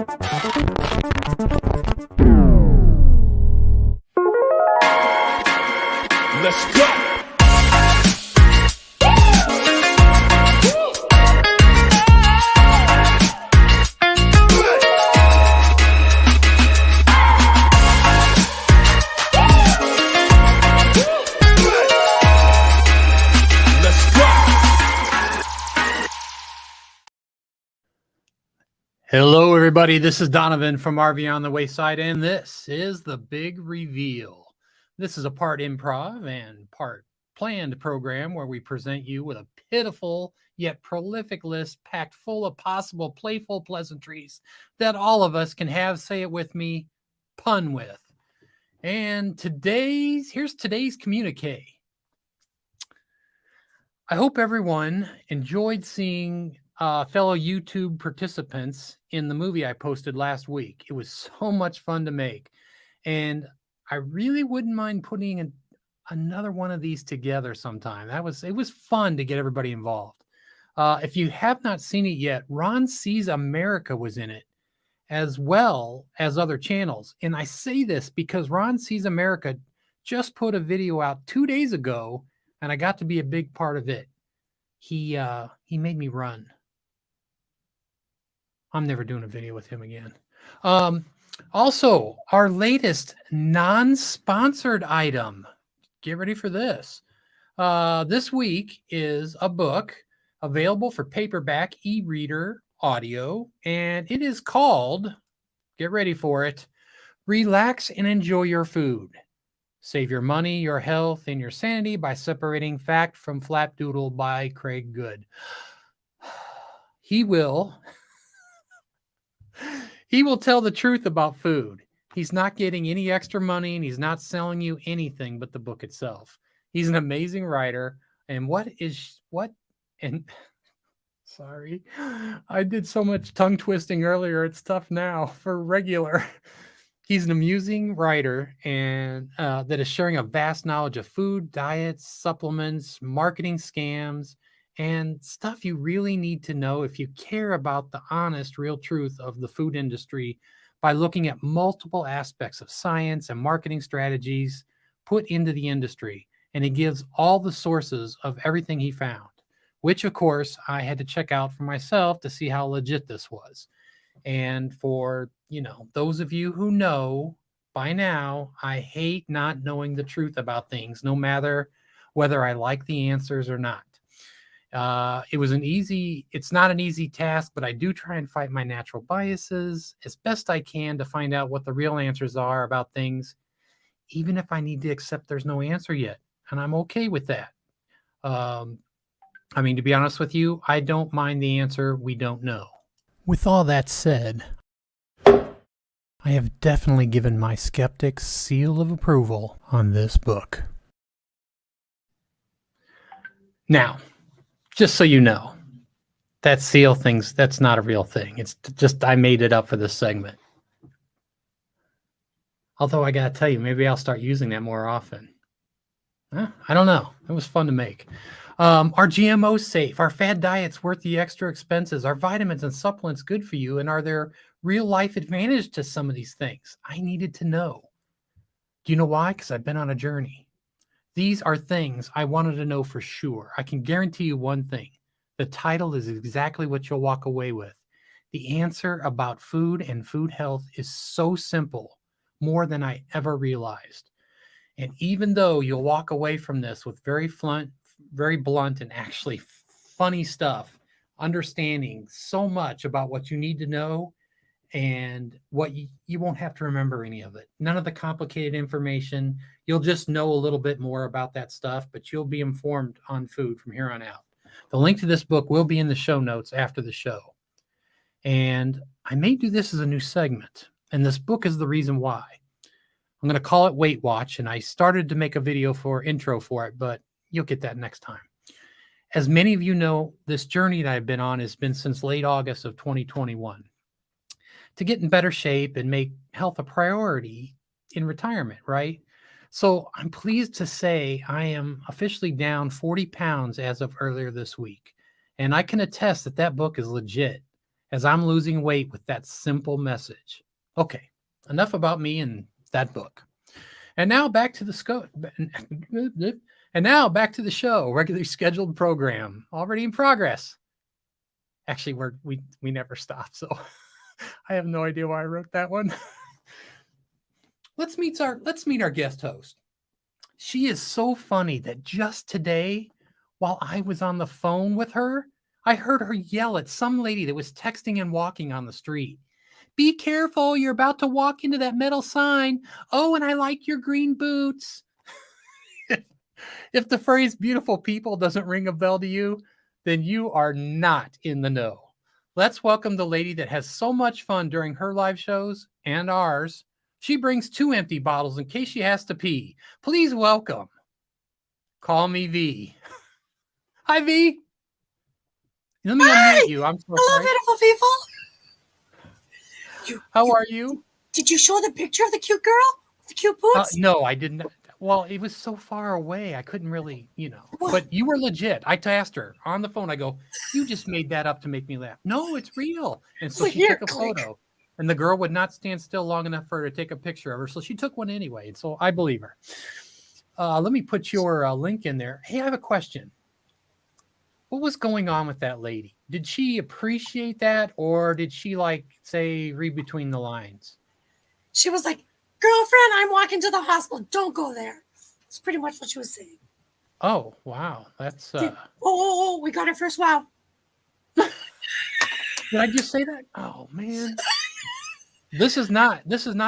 Let's go. Hello, everybody. This is Donovan from RV on the Wayside, and this is the big reveal. This is a part improv and part planned program where we present you with a pitiful yet prolific list packed full of possible playful pleasantries that all of us can have, say it with me, pun with. And here's today's communique. I hope everyone enjoyed seeing fellow YouTube participants in the movie I posted last week. It was so much fun to make. And I really wouldn't mind putting another one of these together sometime. It was fun to get everybody involved. If you have not seen it yet, Ron Sees America was in it, as well as other channels. And I say this because Ron Sees America just put a video out 2 days ago, and I got to be a big part of it. He made me run. I'm never doing a video with him again. Also, our latest non-sponsored item. Get ready for this. This week is a book available for paperback, e-reader, audio, and it is called, get ready for it, Relax and Enjoy Your Food. Save your money, your health, and your sanity by separating fact from Flapdoodle by Craig Good. He will tell the truth about food. He's not getting any extra money, and he's not selling you anything but the book itself. He's an amazing writer. And sorry, I did so much tongue twisting earlier. It's tough now for regular. He's an amusing writer and that is sharing a vast knowledge of food, diets, supplements, marketing scams, and stuff you really need to know if you care about the honest, real truth of the food industry by looking at multiple aspects of science and marketing strategies put into the industry. And he gives all the sources of everything he found, which, of course, I had to check out for myself to see how legit this was. And for, those of you who know by now, I hate not knowing the truth about things, no matter whether I like the answers or not. It's not an easy task, but I do try and fight my natural biases as best I can to find out what the real answers are about things, even if I need to accept there's no answer yet. And I'm okay with that. To be honest with you, I don't mind the answer we don't know. With all that said, I have definitely given my skeptics seal of approval on this book. Now, just so you know, that seal thing's, that's not a real thing. It's just, I made it up for this segment. Although I gotta tell you, maybe I'll start using that more often. I don't know. It was fun to make. Are GMOs safe? Are fad diets worth the extra expenses? Are vitamins and supplements good for you? And are there real life advantage to some of these things? I needed to know. Do you know why? Because I've been on a journey. These are things I wanted to know for sure. I can guarantee you one thing. The title is exactly what you'll walk away with. The answer about food and food health is so simple, more than I ever realized. And even though you'll walk away from this with very blunt and actually funny stuff, understanding so much about what you need to know and what you won't have to remember any of it. None of the complicated information. You'll just know a little bit more about that stuff, but you'll be informed on food from here on out. The link to this book will be in the show notes after the show. And I may do this as a new segment, and this book is the reason why. I'm going to call it Weight Watch, and I started to make a video intro for it, but you'll get that next time. As many of you know, this journey that I've been on has been since late August of 2021 to get in better shape and make health a priority in retirement, right? So I'm pleased to say I am officially down 40 pounds as of earlier this week. And I can attest that book is legit, as I'm losing weight with that simple message. Okay, enough about me and that book. And now back to the and now back to the show, regularly scheduled program, already in progress. Actually, we never stop, so I have no idea why I wrote that one. Let's meet our guest host. She is so funny that just today, while I was on the phone with her, I heard her yell at some lady that was texting and walking on the street. Be careful, you're about to walk into that metal sign. Oh, and I like your green boots. If the phrase beautiful people doesn't ring a bell to you, then you are not in the know. Let's welcome the lady that has so much fun during her live shows and ours. She brings 2 empty bottles in case she has to pee. Please welcome. Call me V. Hi, V. Let me unmute you. I'm so Hello, sorry. beautiful people. How are you? Did you show the picture of the cute girl? The cute boots? No, I didn't. Well, it was so far away. I couldn't really, What? But you were legit. I asked her on the phone. I go, you just made that up to make me laugh. No, it's real. And so Well, she here, took a click. photo. And the girl would not stand still long enough for her to take a picture of her. So she took one anyway. And so I believe her. Let me put your link in there. Hey, I have a question. What was going on with that lady? Did she appreciate that? Or did she say, read between the lines? She was like, girlfriend, I'm walking to the hospital. Don't go there. That's pretty much what she was saying. Oh, wow. That's, we got her first wow. did I just say that? Oh, man. This is not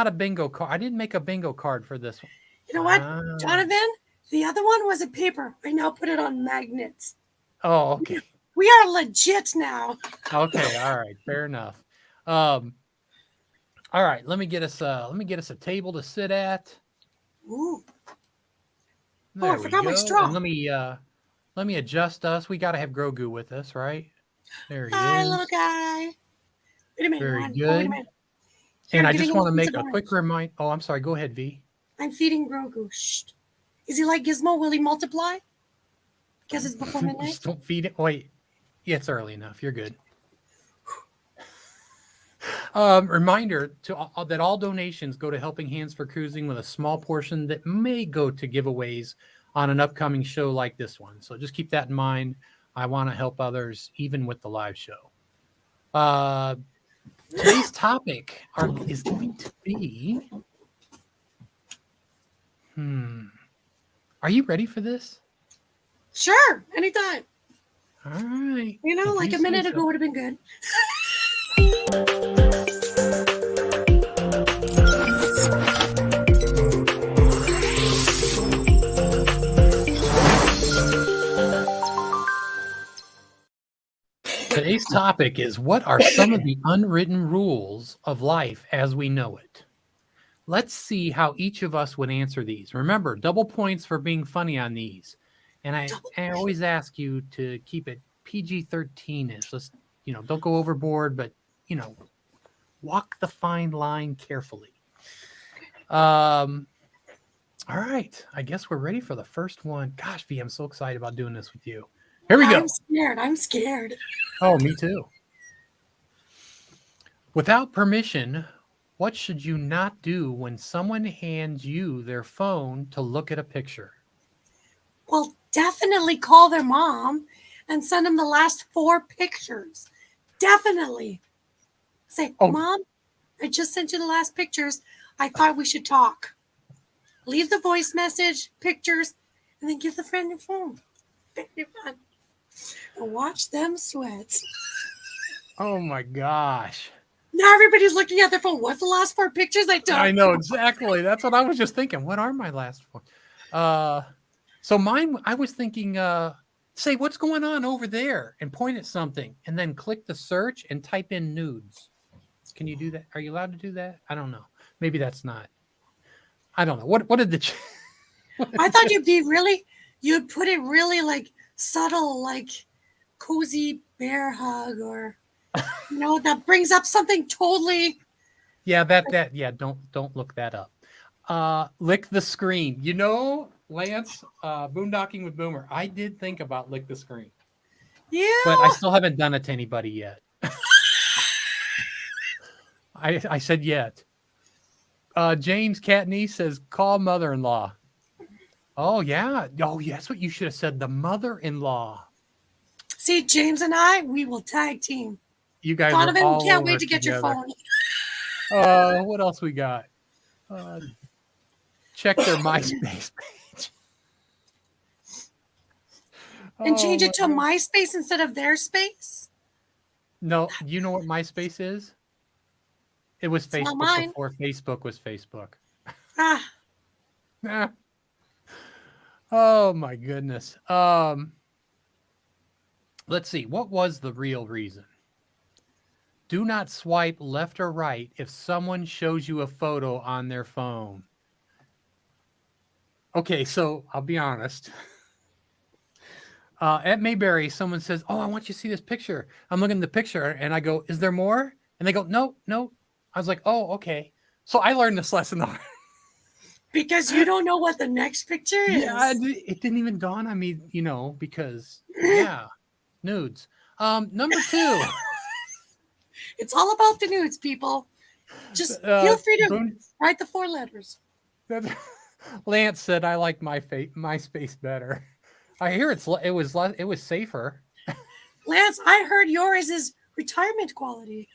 a bingo card. I didn't make a bingo card for this one. You know what, Jonathan? The other one was a paper. I now put it on magnets. Oh, okay. We are legit now. Okay, all right, fair enough. All right, let me get us a table to sit at. Ooh. There I forgot we my go. straw. And let me adjust us. We got to have Grogu with us, right? There he Hi, is. little guy. Wait a minute. Very Ron. good. Oh, wait a minute. And I'm I getting just a want to piece make of a quick reminder. Oh, I'm sorry. Go ahead, V. I'm feeding Grogu. Shh. Is he like Gizmo? Will he multiply? Because it's before midnight. Just don't feed it. Wait. Yeah, it's early enough. You're good. Reminder that all donations go to Helping Hands for Cruising, with a small portion that may go to giveaways on an upcoming show like this one. So just keep that in mind. I want to help others, even with the live show. Today's topic is going to be... Are you ready for this? Sure, anytime. All right. You know, like a minute ago would have been good. Today's topic is, what are some of the unwritten rules of life as we know it? Let's see how each of us would answer these. Remember, double points for being funny on these. And I always ask you to keep it PG-13-ish. Let's, don't go overboard, but, walk the fine line carefully. All right. I guess we're ready for the first one. Gosh, V, I'm so excited about doing this with you. Here we go. I'm scared. Oh, me too. Without permission, what should you not do when someone hands you their phone to look at a picture? Well, definitely call their mom and send them the last 4 pictures. Definitely. Say, Mom, I just sent you the last pictures. I thought we should talk. Leave the voice message, pictures, and then give the friend your phone. Very fun. And watch them sweat. Oh my gosh. Now everybody's looking at their phone. What's the last 4 pictures I took? I know, exactly. That's what I was just thinking. What are my last 4? So mine, I was thinking, say, what's going on over there? And point at something. And then click the search and type in nudes. Can you do that? Are you allowed to do that? I don't know. Maybe that's not. I don't know. What did the... I thought you'd put it really like subtle, like cozy bear hug, or that brings up something totally. Yeah, don't look that up. Lick the screen. Lance, boondocking with Boomer, I did think about lick the screen. Yeah. But I still haven't done it to anybody yet. I said yet. James Catney says, call mother-in-law. Oh, yeah. Oh, yeah, that's what you should have said. The mother-in-law. See, James and I, we will tag team. You guys are Donovan, all can't over wait to get your together. phone. What else we got? Check their MySpace page. And change Oh, it to my God. MySpace instead of their space? No, you know what MySpace is? It was It's not Facebook mine. before Facebook was Facebook. Ah, Ah. Oh my goodness. Let's see. What was the real reason? Do not swipe left or right if someone shows you a photo on their phone. Okay, so I'll be honest. At Mayberry, someone says, "Oh, I want you to see this picture." I'm looking at the picture and I go, "Is there more?" And they go, "No, no." I was like, "Oh, okay." So I learned this lesson the hard. because you don't know what the next picture is. Yeah, it didn't even dawn on me, because yeah, nudes. Number 2. It's all about the nudes, people. Just feel free to write the 4 letters. Lance said, "I like MySpace better." I hear it was safer. Lance, I heard yours is retirement quality.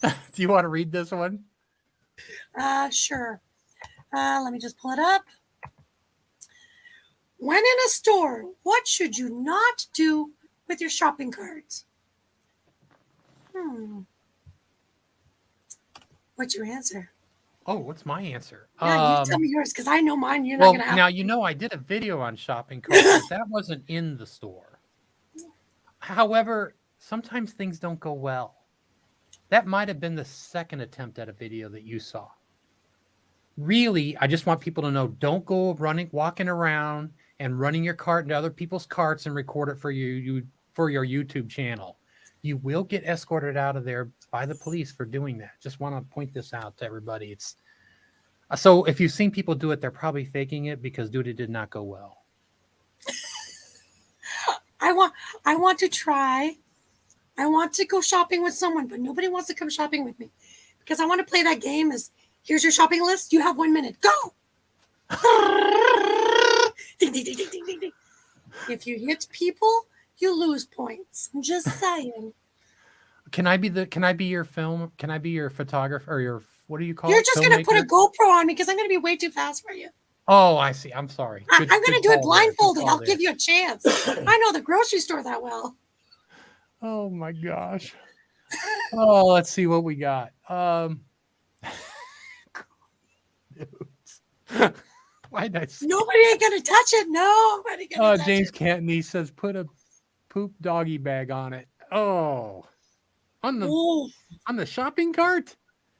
Do you want to read this one? Sure. Let me just pull it up. When in a store, what should you not do with your shopping carts? What's your answer? Oh, what's my answer? Yeah, you tell me yours because I know mine. You're not going to have. Now, I did a video on shopping carts, but that wasn't in the store. However, sometimes things don't go well. That might have been the second attempt at a video that you saw. Really, I just want people to know, don't go walking around and running your cart into other people's carts and record it for your YouTube channel. You will get escorted out of there by the police for doing that. Just want to point this out to everybody. So if you've seen people do it, they're probably faking it because it did not go well. I want to try. I want to go shopping with someone, but nobody wants to come shopping with me because I want to play that game. Here's your shopping list. You have 1 minute. Go. Ding, ding, ding, ding, ding, ding, ding. If you hit people, you lose points. I'm just saying. Can I be your film? Can I be your photographer or your, what do you call it? You're just going to put a GoPro on me because I'm going to be way too fast for you. Oh, I see. I'm sorry. I'm going to do it blindfolded. I'll give you a chance. I know the grocery store that well. Oh my gosh. Oh, let's see what we got. Why did I say? Nobody ain't gonna touch it. Nobody gonna touch James it. Cantony says put a poop doggy bag on it. Oh, on the shopping cart?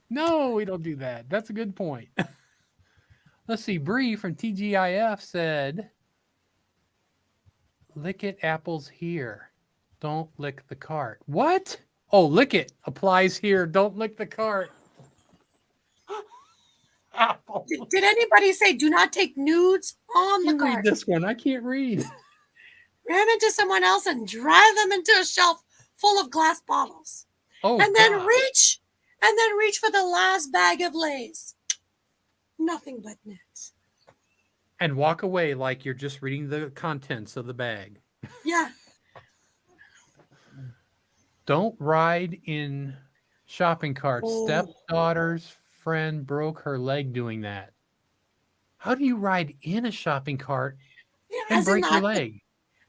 No, we don't do that. That's a good point. Let's see. Bree from TGIF said, "Lick it, apples here. Don't lick the cart." What? Oh, lick it applies here. Don't lick the cart. Apple. Did anybody say do not take nudes on the cart? Read this one. I can't read. Ram into someone else and drive them into a shelf full of glass bottles. Oh, and then reach for the last bag of Lay's. Nothing but nets. And walk away like you're just reading the contents of the bag. Yeah. Don't ride in shopping carts. Oh. Stepdaughter's friend broke her leg doing that. How do you ride in a shopping cart and break your leg?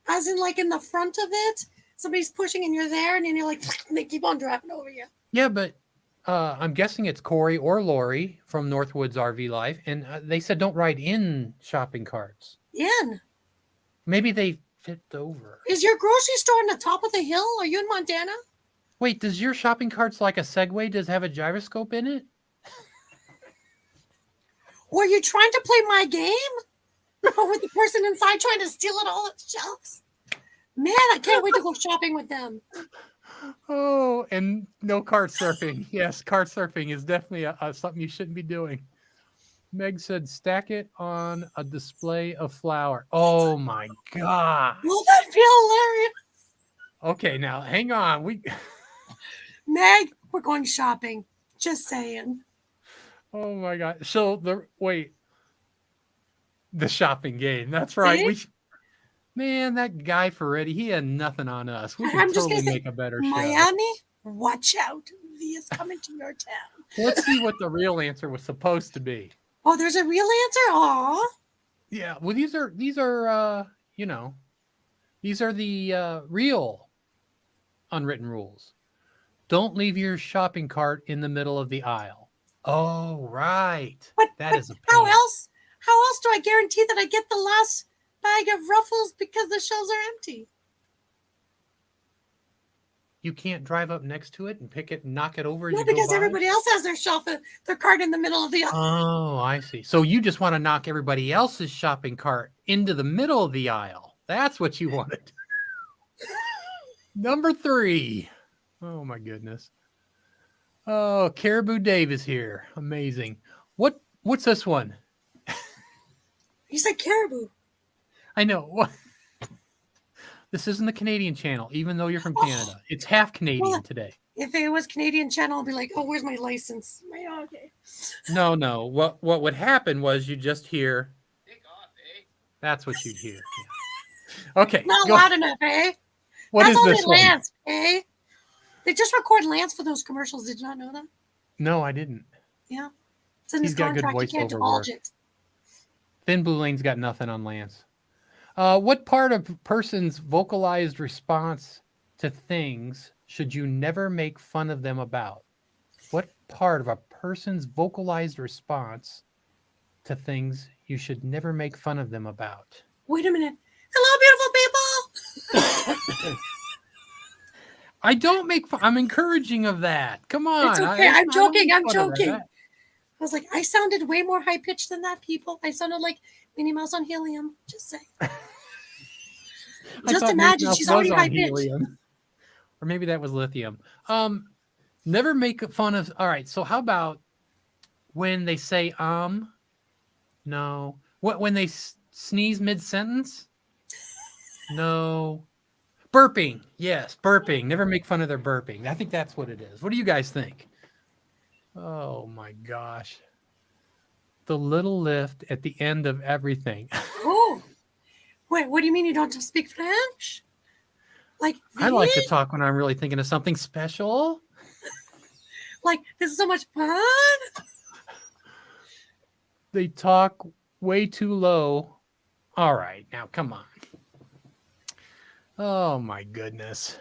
As in like in the front of it, somebody's pushing and you're there and then you're like, and they keep on driving over you. Yeah, but I'm guessing it's Corey or Lori from Northwoods RV Life. And they said don't ride in shopping carts. In? Maybe they flipped over. Is your grocery store on the top of the hill? Are you in Montana? Wait, does your shopping cart's like a Segway? Does it have a gyroscope in it? Or are you trying to play my game? Or with the person inside trying to steal it all at the shelves? Man, I can't wait to go shopping with them. Oh, and no cart surfing. Yes, cart surfing is definitely something you shouldn't be doing. Meg said, stack it on a display of flour. Oh my God. Will that be hilarious? Okay, now hang on. Meg, we're going shopping. Just saying. Oh my god. So the shopping game. That's right. See? Man, that guy Ferretti, he had nothing on us. We could I'm just totally gonna say, make a better show. Miami, watch out. V is coming to your town. Let's see what the real answer was supposed to be. Oh, there's a real answer? Aw. Yeah, well, these are these are the real unwritten rules. Don't leave your shopping cart in the middle of the aisle. Oh, right. That is a pain. How else do I guarantee that I get the last bag of Ruffles because the shelves are empty? You can't drive up next to it and pick it and knock it over as No, you go because by? everybody else has their cart in the middle of the aisle. Oh, I see. So you just want to knock everybody else's shopping cart into the middle of the aisle. That's what you wanted. Number 3. Oh, my goodness. Oh, Caribou Dave is here. Amazing. What's this one? You said caribou. I know. This isn't the Canadian channel, even though you're from Canada. It's half Canadian today. If it was Canadian channel, I'd be like, oh, where's my license? Okay. No. What would happen was you just hear. That's what you'd hear. Yeah. Okay. Not loud enough, eh? What That's is only this one? Lance, eh? They just record Lance for those commercials. Did you not know that? No, I didn't. Yeah. It's in He's his got good contract. You can't voiceover divulge work. it. Thin Blue Lane's got nothing on Lance. What part of a person's vocalized response to things should you never make fun of them about? What part of a person's vocalized response to things you should never make fun of them about? Wait a minute. Hello, beautiful people. I don't make fun. I'm encouraging of that. Come on. It's okay. I'm joking. I'm joking. That. I was like, I sounded way more high pitched than that, people. I sounded like Minnie Mouse on helium. Just saying. Just imagine she's already high pitched. Or maybe that was lithium. Never make fun of. All right. So how about when they say no? When they sneeze mid sentence? No. Burping. Yes, burping. Never make fun of their burping. I think that's what it is. What do you guys think? Oh my gosh. The little lift at the end of everything. Oh. Wait, what do you mean you don't speak French? Like, I like to talk when I'm really thinking of something special. Like, this is so much fun. They talk way too low. All right, now come on. Oh my goodness.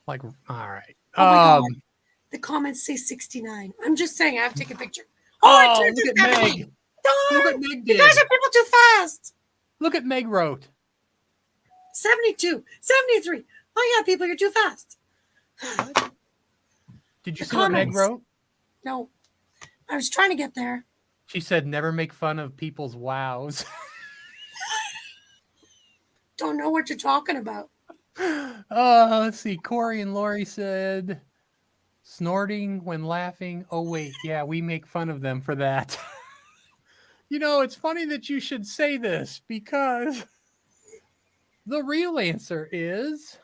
Like, all right. Oh my God. The comments say 69. I'm just saying I have to take a picture. Oh, look at Meg. Look what Meg did. You guys are people too fast. Look at Meg wrote. 72, 73. Oh yeah, people, you're too fast. Did you see what Meg wrote? No. I was trying to get there. She said, never make fun of people's wows. Don't know what you're talking about. Let's see. Corey and Lori said, snorting when laughing. Oh, wait. Yeah, we make fun of them for that. You know, it's funny that you should say this because the real answer is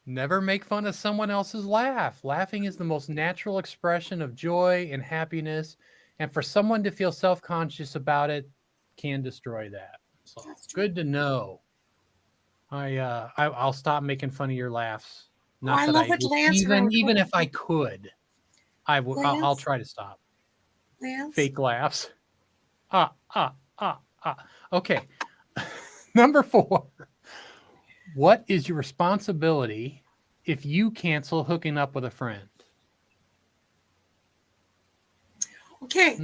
never make fun of someone else's laugh. Laughing is the most natural expression of joy and happiness. And for someone to feel self-conscious about it can destroy that. So good to know. I'll stop making fun of your laughs. Not I that love what Lance wrote. even if I could, I'll try to stop. Lance? Fake laughs. Okay. Number 4. What is your responsibility if you cancel hooking up with a friend? Okay.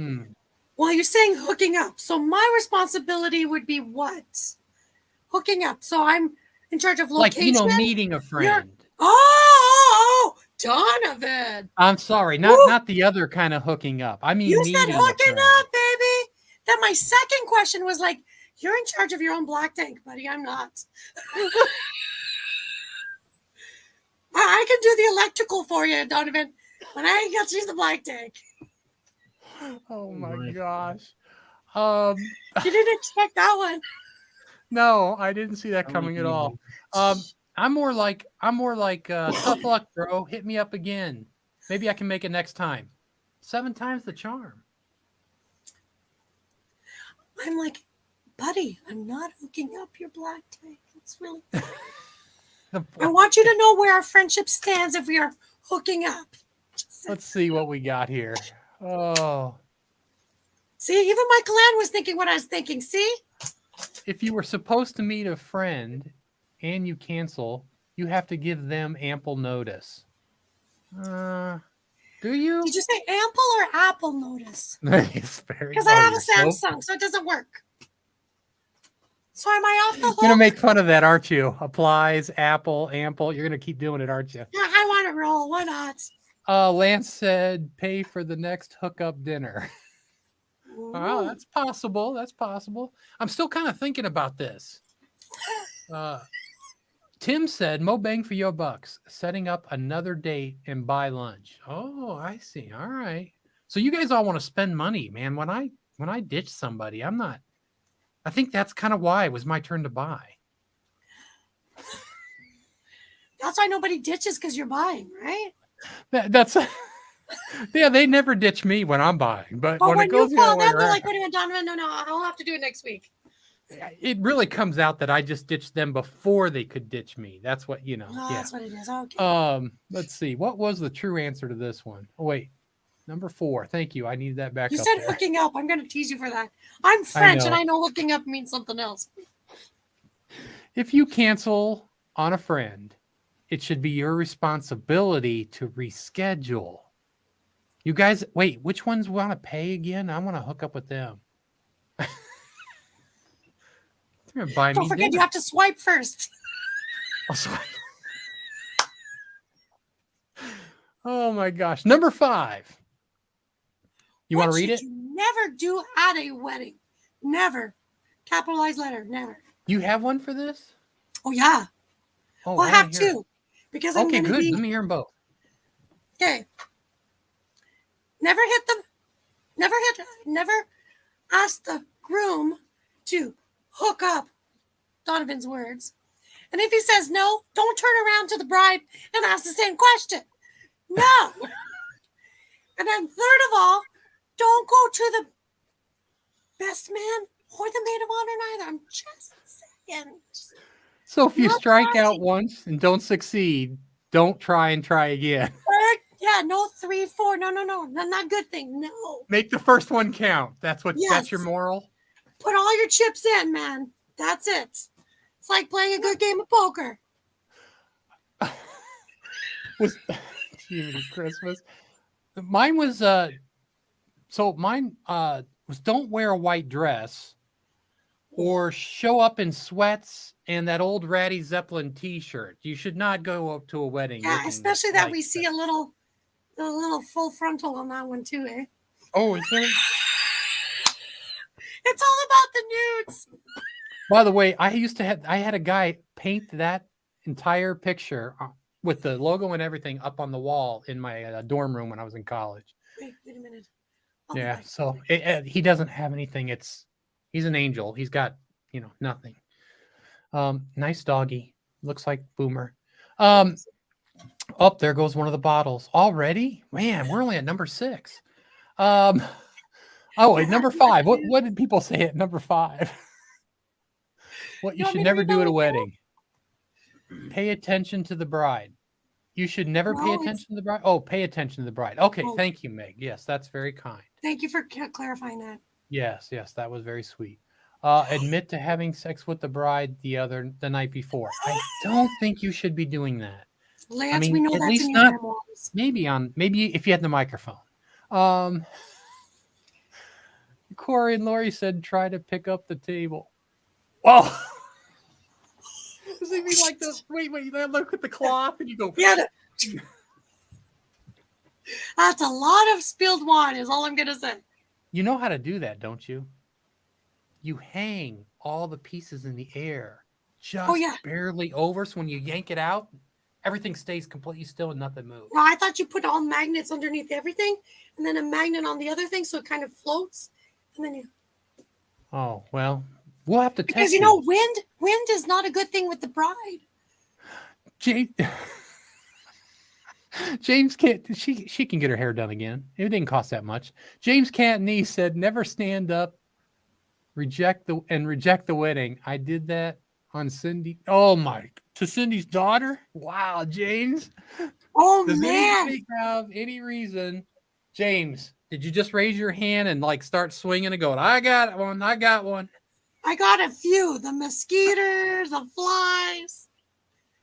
Well, you're saying hooking up. So my responsibility would be what? Hooking up. So I'm in charge of location. Like, meeting a friend. Oh, Donovan. I'm sorry. Not the other kind of hooking up. I mean, you meeting said hooking up, baby. Then my second question was like, you're in charge of your own black tank, buddy. I'm not. I can do the electrical for you, Donovan. When I got to use the black tank. Oh my gosh. You didn't expect that one. No, I didn't see that coming at all. I'm more like tough luck, bro. Hit me up again. Maybe I can make it next time. 7 times the charm. I'm like, buddy, I'm not hooking up your black tank. It's really. I want you to know where our friendship stands if we are hooking up. Let's see what we got here. Oh. See, even Michael Ann was thinking what I was thinking. See? If you were supposed to meet a friend and you cancel, you have to give them ample notice. Do you? Did you say ample or apple notice? It's very. Because I have a Samsung, so it doesn't work. So am I off the hook? You're gonna make fun of that, aren't you? Applies, apple, ample. You're gonna keep doing it, aren't you? Yeah, I want to roll. Why not? Lance said, "Pay for the next hookup dinner." Oh, that's possible. That's possible. I'm still kind of thinking about this. Tim said, "Mo bang for your bucks, setting up another date and buy lunch." Oh, I see. All right. So you guys all want to spend money, man. When I ditch somebody, I'm not. I think that's kind of why it was my turn to buy. That's why nobody ditches because you're buying, right? That's yeah. They never ditch me when I'm buying, but But when it goes you the call other way them, they're around, like, "Wait a minute, Donovan. No, I'll have to do it next week." it really comes out that I just ditched them before they could ditch me. That's what you know. Oh, Yeah. that's what it is. Okay. Let's see. What was the true answer to this one? Oh, wait. Number 4. Thank you. I need that back You up said there. hooking up. I'm going to tease you for that. I'm French, and I know hooking up means something else. If you cancel on a friend, it should be your responsibility to reschedule. You guys, wait, which ones want to pay again? I want to hook up with them. They're gonna buy Don't me forget, dinner. you have to swipe first. I'll swipe. Oh my gosh. Number 5. You want to read it? You never do at a wedding. Never. Capitalized letter. Never. You have one for this? Oh, yeah. Oh, Well, I have 2. Because I'm okay, going to good. be... Let me hear them both. Okay. Never ask the groom to hook up, Donovan's words. And if he says no, don't turn around to the bride and ask the same question. No. And then third of all, don't go to the best man or the maid of honor neither. I'm just saying. So if you strike out once and don't succeed, don't try and try again. Yeah, no 3, 4. No. Not good thing. No. Make the first one count. That's your moral. Put all your chips in, man. That's it. It's like playing a good game of poker. Was Christmas. Mine was was don't wear a white dress or show up in sweats and that old Ratty Zeppelin t-shirt. You should not go up to a wedding. Yeah, especially that we see a little full frontal on that one too, eh? Oh, is there? It's all about the nudes. By the way, I had a guy paint that entire picture with the logo and everything up on the wall in my dorm room when I was in college. Wait a minute. Yeah, so he doesn't have anything. He's an angel. He's got, nothing. Nice doggy. Looks like Boomer. There goes one of the bottles already. Man, we're only at number 6. Wait, number 5. What did people say at number 5? What you should never do at a wedding. Pay attention to the bride. You should never pay attention to the bride. Oh, pay attention to the bride. Okay, thank you, Meg. Yes, that's very kind. Thank you for clarifying that. Yes, that was very sweet. Admit to having sex with the bride the night before. I don't think you should be doing that. Lance, we know at that's least in your not. memoirs. Maybe if you had the microphone. Corey and Lori said, try to pick up the table. Oh, does it mean like this? Wait, look at the cloth and you go. Yeah. That's a lot of spilled wine, is all I'm going to say. You know how to do that, don't you? You hang all the pieces in the air just barely over. So when you yank it out, everything stays completely still and nothing moves. No, I thought you put all magnets underneath everything and then a magnet on the other thing so it kind of floats. And then you. Oh, well, we'll have to test. Because, wind is not a good thing with the bride. James can't. She can get her hair done again. It didn't cost that much. James Cantney said, "Never stand up, reject the wedding." I did that on Cindy. Oh my, to Cindy's daughter. Wow, James. Oh Does man, anybody have any reason? James, did you just raise your hand and like start swinging and going, "I got one. I got one." I got a few. The mosquitoes, the flies.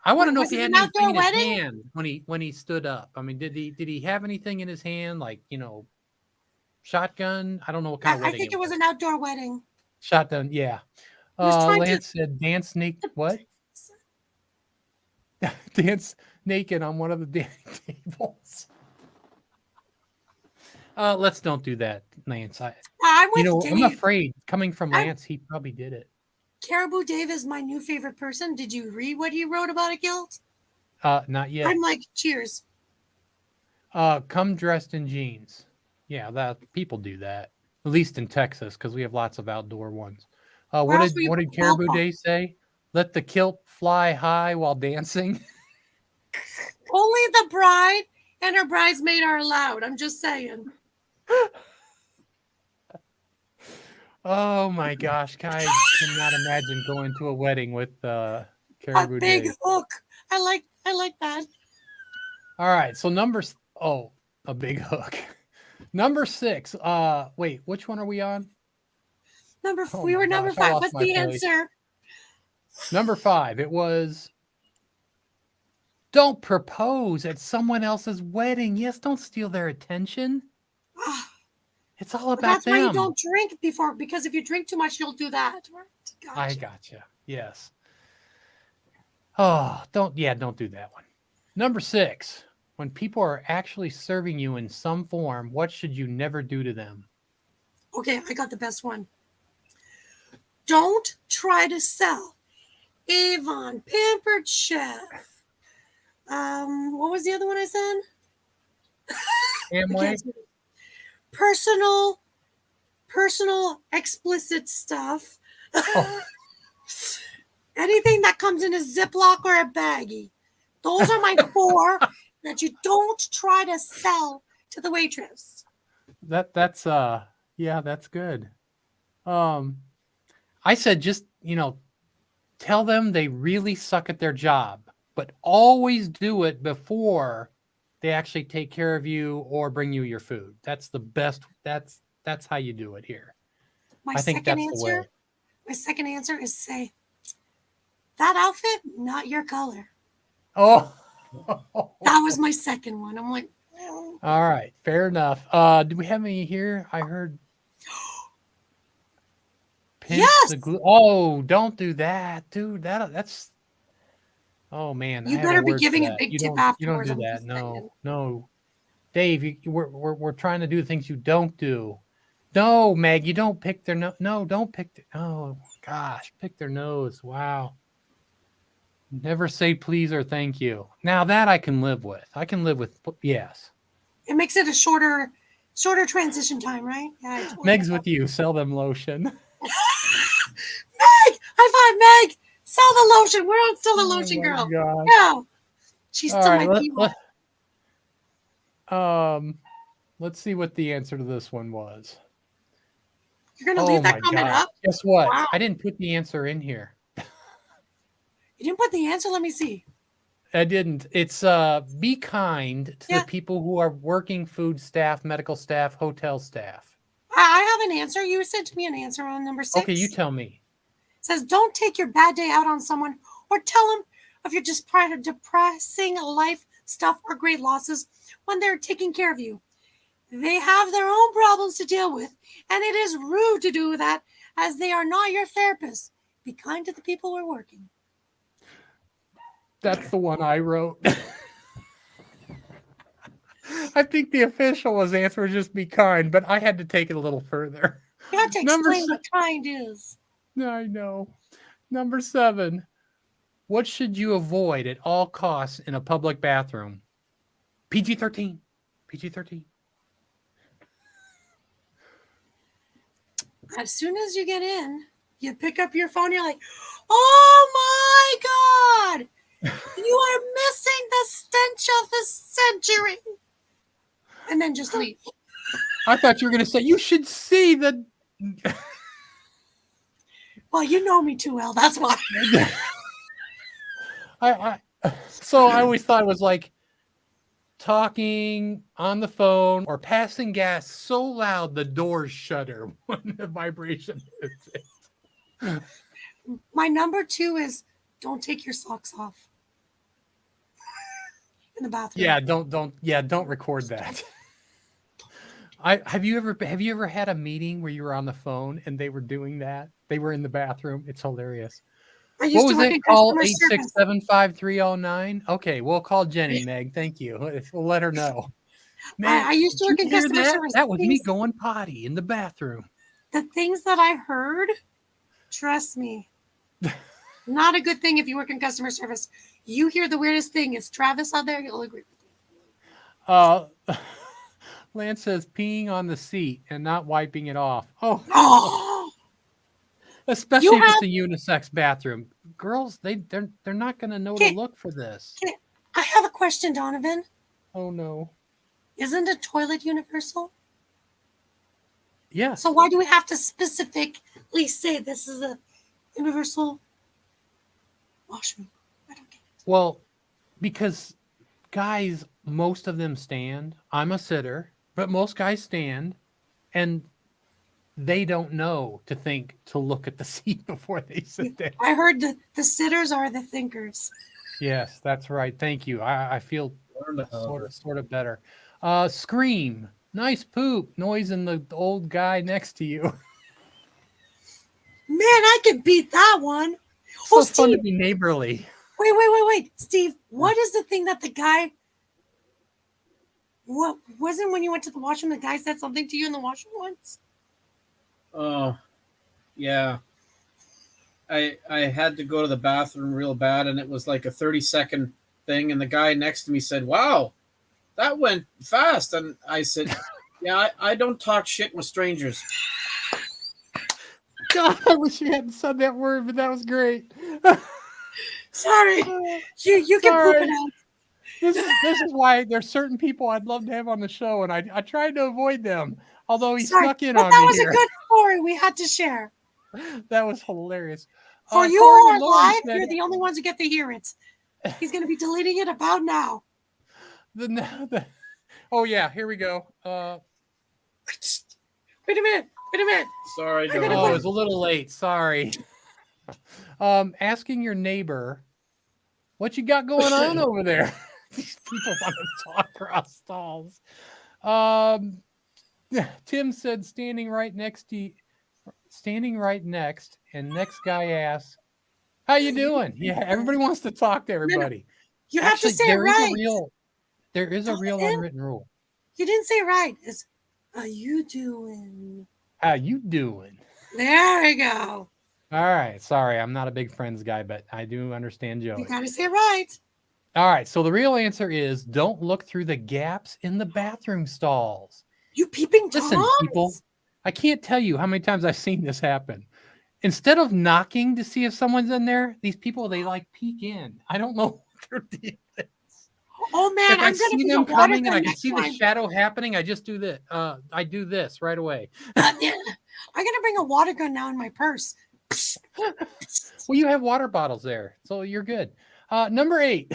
I want to Wait, know if was he it had an anything outdoor in his wedding? hand when he stood up. I mean, did he have anything in his hand like shotgun? I don't know what kind of I wedding think it it was was. an outdoor wedding. Shotgun, yeah. He was trying to. Lance said dance naked. What? Dance naked on one of the dining tables. Let's don't do that, Lance. I'm with I'm Dave. afraid coming from I'm Lance, he probably did it. Caribou Dave is my new favorite person. Did you read what he wrote about a guilt? Not yet. I'm like, cheers. Come dressed in jeans. Yeah, that people do that. At least in Texas, because we have lots of outdoor ones. Where else were you? What did Ball Caribou Park. Day say? Let the kilt fly high while dancing. Only the bride and her bridesmaid are allowed. I'm just saying. Oh my gosh, Kai cannot imagine going to a wedding with A Caribou big Day. hook. I like that. All right, so a big hook. Number 6. Wait, which one are we on? Oh We my were number gosh, I 5. lost What's my the place. answer? Number 5. It was don't propose at someone else's wedding. Yes, don't steal their attention. It's all But about that's why you them. don't drink before, because if you drink too much, you'll do that. Right? I Gotcha. gotcha. Yes. Oh, don't do that one. Number 6. When people are actually serving you in some form, what should you never do to them? Okay, I got the best one. Don't try to sell Avon Pampered Chef. What was the other one I said? I Amway? can't see it. Personal explicit stuff. Oh, Anything that comes in a Ziploc or a baggie. Those are my 4 that you don't try to sell to the waitress. that's yeah, that's good. I said just, tell them they really suck at their job, but always do it before they actually take care of you or bring you your food. That's the best. That's how you do it here. My I think second that's the way. answer, my second answer is say, that outfit, not your color. Oh, That was my second one. I'm like, all right, fair enough. Do we have any here? I heard pinch yes, the glue. Oh, don't do that, dude. That's. Oh man, I you have a better be word for giving a that. big tip You don't afterwards. do I'm that. just saying. No, Dave. We're trying to do things you don't do. No, Meg, you don't pick their nose. No, don't pick. Oh gosh, pick their nose. Wow. Never say please or thank you. Now that I can live with. I can live with yes. It makes it a shorter transition time, right? Yeah, I totally get Meg's that. with you. Sell them lotion. Meg, high five, Meg. Sell the lotion. We're still the Oh lotion my girl. gosh. No, she's All still right, my P1. let's see what the answer to this one was. You're gonna Oh leave that my comment gosh. up? Guess what? Wow. I didn't put the answer in here. You didn't put the answer. Let me see. I didn't. It's be kind to Yeah, the people who are working food staff, medical staff, hotel staff. I have an answer. You sent me an answer on number 6. Okay, you tell me. It says, don't take your bad day out on someone or tell them of your depressing life stuff or great losses when they're taking care of you. They have their own problems to deal with, and it is rude to do that as they are not your therapist. Be kind to the people who are working. That's the one I wrote. I think the official was answer was just be kind, but I had to take it a little further. You have to Number explain what kind is. I know. Number 7. What should you avoid at all costs in a public bathroom? PG-13. PG-13. As soon as you get in, you pick up your phone, you're like, oh my God, you are witnessing the stench of the century. And then just leave. I thought you were going to say, you should see the... Well, you know me too well. That's why. So I always thought it was like talking on the phone or passing gas so loud the doors shudder when the vibration hits it. My number 2 is don't take your socks off in the bathroom. Yeah, don't record that. Have you ever had a meeting where you were on the phone and they were doing that? They were in the bathroom. It's hilarious. I used What to was work it? in Call customer service. 8675309. Okay, we'll call Jenny, Meg. Thank you. We'll let her know. Man, I used to did work you in hear customer that? service. That was me going potty in the bathroom. The things that I heard, trust me, not a good thing if you work in customer service. You hear the weirdest thing. It's Travis out there. You'll agree with me. Lance says peeing on the seat and not wiping it off. Oh, Especially if it's a unisex bathroom. Girls, they're not going to know to look for this. I have a question, Donovan. Oh no. Isn't a toilet universal? Yes. So why do we have to specifically say this is a universal washroom? I don't get it. Well, because guys, most of them stand. I'm a sitter, but most guys stand, and they don't know to look at the seat before they sit there. I heard the sitters are the thinkers. Yes, that's right. Thank you. I feel sort of better. Scream. Nice poop. Noise in the old guy next to you. Man, I can beat that one. So fun to be neighborly. Wait. Steve, what is the thing that the guy... What wasn't when you went to the washroom, the guy said something to you in the washroom once? Oh, yeah. I had to go to the bathroom real bad, and it was like a 30-second thing, and the guy next to me said, wow, that went fast. And I said, yeah, I don't talk shit with strangers. God, I wish you hadn't said that word, but that was great. Sorry. You can poop it out. This is why there's certain people I'd love to have on the show, and I tried to avoid them. Although he snuck in on me. That was a good story we had to share. That was hilarious. For you who are live, you're the only ones who get to hear it. He's going to be deleting it about now. Oh yeah, here we go. Wait a minute. Sorry, it was a little late. Sorry. Asking your neighbor, what you got going on over there? These people want to talk across stalls. Tim said standing right next, and next guy asks, how you doing? Yeah, everybody wants to talk to everybody. You have to say it right. There is a real unwritten rule. You didn't say it right. It's, how you doing? How you doing? There we go. All right. Sorry, I'm not a big Friends guy, but I do understand Joey. You got to say it right. All right. So the real answer is don't look through the gaps in the bathroom stalls. You peeping Toms? Listen, people, I can't tell you how many times I've seen this happen. Instead of knocking to see if someone's in there, these people, they like peek in. I don't know what their deal is. Oh man, if I see them coming and I can see the shadow happening, I just do this. I do this right away. I'm gonna bring a water gun now in my purse. Well, you have water bottles there, so you're good. Number 8.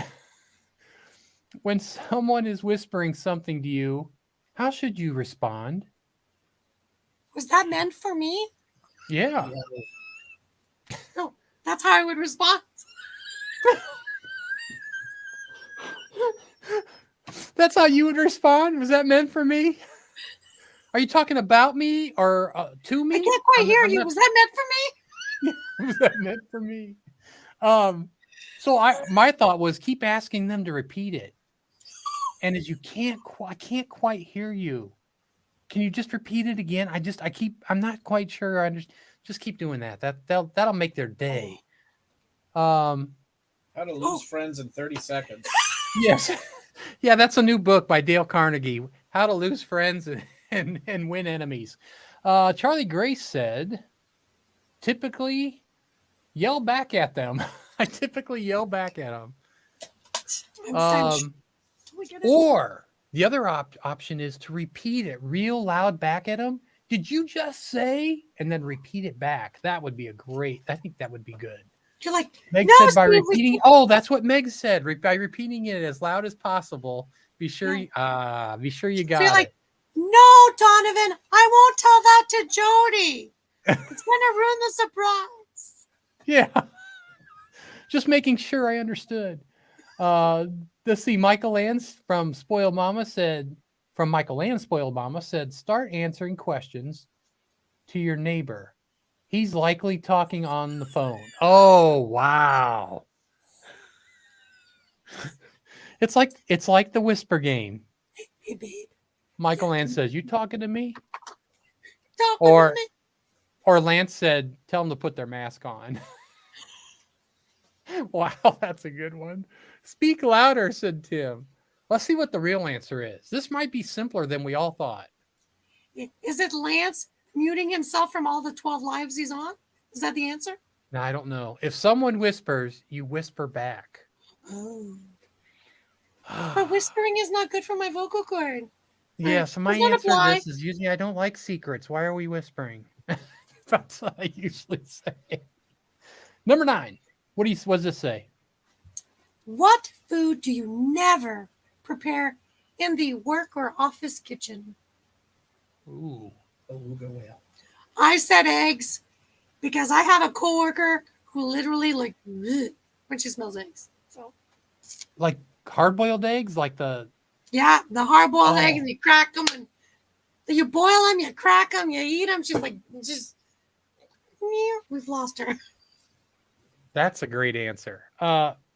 When someone is whispering something to you, how should you respond? Was that meant for me? Yeah. No, that's how I would respond. That's how you would respond? Was that meant for me? Are you talking about me or to me? I can't quite hear you. Was that meant for me? Was that meant for me? So my thought was keep asking them to repeat it. And as I can't quite hear you. Can you just repeat it again? I'm not quite sure. Just keep doing that. That'll make their day. How to lose friends in 30 seconds. Yes. Yeah, that's a new book by Dale Carnegie. How to Lose Friends and Win Enemies. Charlie Grace said, typically yell back at them. I typically yell back at them. We get it. Or the other option is to repeat it real loud back at them. Did you just say? And then repeat it back. That would be I think that would be good. You're like, Meg no, said by Steve, repeating. Oh, that's what Meg said. By repeating it as loud as possible. Be sure you got you're it. like, no, Donovan, I won't tell that to Jody. It's gonna ruin the surprise. Yeah. Just making sure I understood. Let's see. Michael Ann from Spoiled Mama said, start answering questions to your neighbor. He's likely talking on the phone. Oh, wow. It's like the whisper game. Hey, babe. Michael Ann says, you talking to me? Talking to me. Or Lance said, tell them to put their mask on. Wow, that's a good one. Speak louder, said Tim. Let's see what the real answer is. This might be simpler than we all thought. Is it Lance muting himself from all the 12 lives he's on? Is that the answer? No, I don't know. If someone whispers, you whisper back. Oh. But whispering is not good for my vocal cord. Yeah, so my answer to this is usually I don't like secrets. Why are we whispering? That's what I usually say. Number 9. What does this say? What food do you never prepare in the work or office kitchen? Ooh. Oh, we'll go well. I said eggs because I have a coworker who literally when she smells eggs. So, like hard-boiled eggs, like the hard-boiled eggs, and you crack them, and you boil them, you crack them, you eat them. She's like, we've lost her. That's a great answer.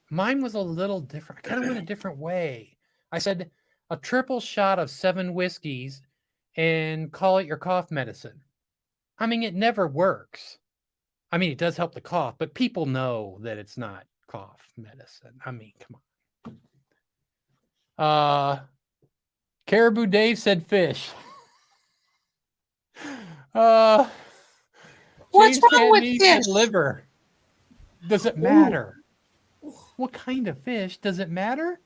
Mine was a little different. I kind of went a different way. I said a triple shot of 7 whiskeys and call it your cough medicine. I mean, it never works. I mean, it does help the cough, but people know that it's not cough medicine. I mean, come on. Caribou Dave said fish. What's James wrong with Candy fish? said liver. Does it matter? Ooh. What kind of fish? Does it matter?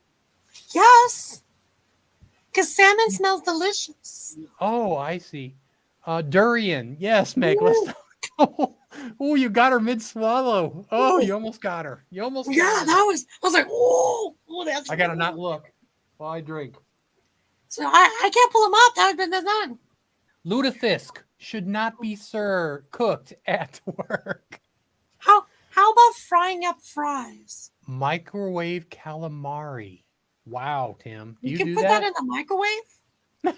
Yes. Because salmon smells delicious. Oh, I see. Durian. Yes, Meg. Let's go. Oh, you got her mid-swallow. Oh, you almost got her. I was like, that's I got to not look while I drink. So I can't pull them out. That would have been done. Lutefisk should not be cooked at work. How about frying up fries? Microwave calamari. Wow, Tim. You do can put that in the microwave?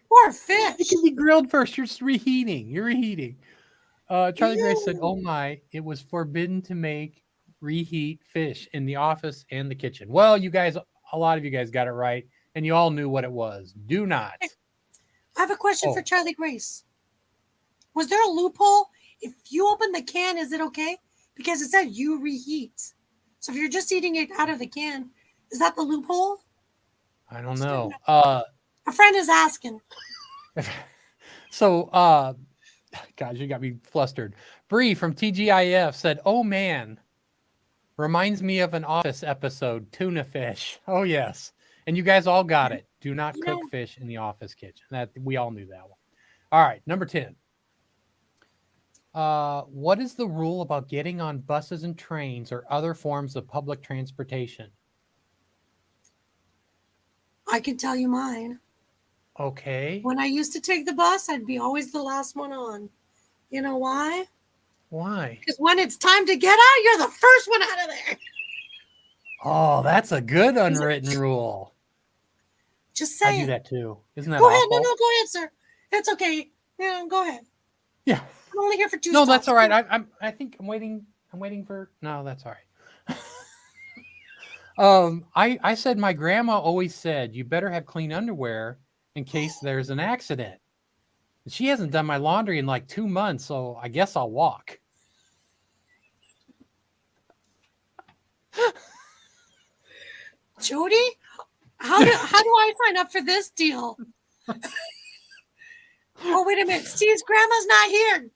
Or fish. It can be grilled first. You're reheating. Charlie Grace said, oh my, it was forbidden to reheat fish in the office and the kitchen. Well, a lot of you guys got it right, and you all knew what it was. Do not. I have a question for Charlie Grace. Was there a loophole? If you open the can, is it okay? Because it said you reheat. So if you're just eating it out of the can, is that the loophole? I don't know. A friend is asking. So, gosh, you got me flustered. Bree from TGIF said, oh man, reminds me of an Office episode, tuna fish. Oh yes. And you guys all got it. Do not cook fish in the office kitchen. That we all knew that one. All right, number 10. What is the rule about getting on buses and trains or other forms of public transportation? I can tell you mine. Okay. When I used to take the bus, I'd be always the last one on. You know why? Why? Because when it's time to get out, you're the first one out of there. Oh, that's a good unwritten rule. Just saying. I do that too. Isn't that Go awful? ahead. No, go ahead, sir. It's okay. Go ahead. Yeah. I'm only here for 2 No, stops. that's all right. I think I'm waiting for. No, that's all right. I said my grandma always said you better have clean underwear in case there's an accident. She hasn't done my laundry in like 2 months, so I guess I'll walk. Jody, how do I sign up for this deal? Oh, wait a minute. Steve's grandma's not here.